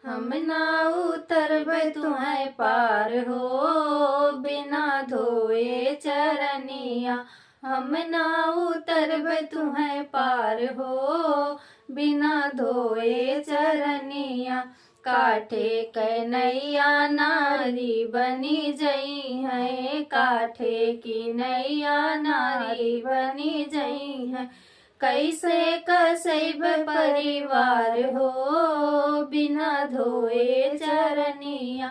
हम ना उतरबै तुहै पार हो, बिना धोए चरनिया। हम ना उतरबै तुहै पार हो, बिना धोए चरनिया। काठे कन्हैया नारी बनी जई है, काठे की नैया नारी बनी जई है। कैसे कसैब परिवार हो, बिना धोए चरनिया।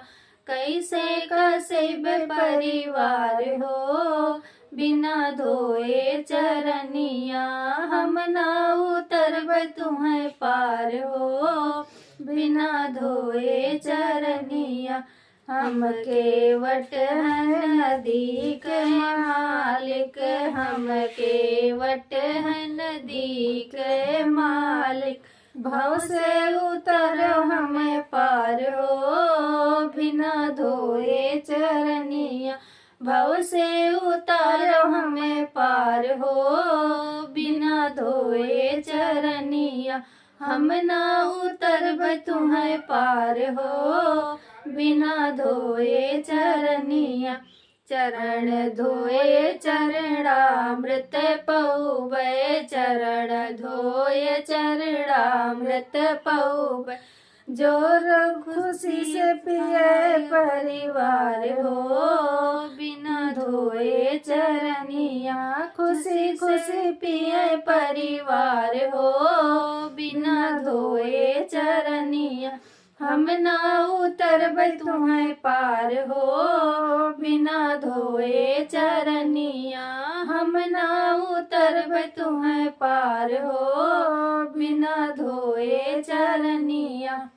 कैसे कसैब परिवार हो, बिना धोए चरनिया। हम ना उतरबै तुहै पार हो, बिना धोए चरनिया। हम केवट हैं नदी के मालिक, हम केवट हैं नदी के मालिक। भव से उतरो हमें पार हो, बिना धोए चरनिया। भव से उतारो हमें पार हो, बिना धोए चरनिया। हम ना उतरबै तुहै पार हो, बिना धोए चरनिया। चरण धोए चरणामृत पौबै, चरण धोए चरणामृत पौबै। जोर खुशी से पिए परिवार हो, बिना धोए चरनिया। खुशी खुशी पिए परिवार हो, बिना धोए चरनिया। हम ना उतरबै तुहै पार हो, बिना धोए चरनिया। हम ना उतरबै तुहै पार हो, बिना धोए चरनिया।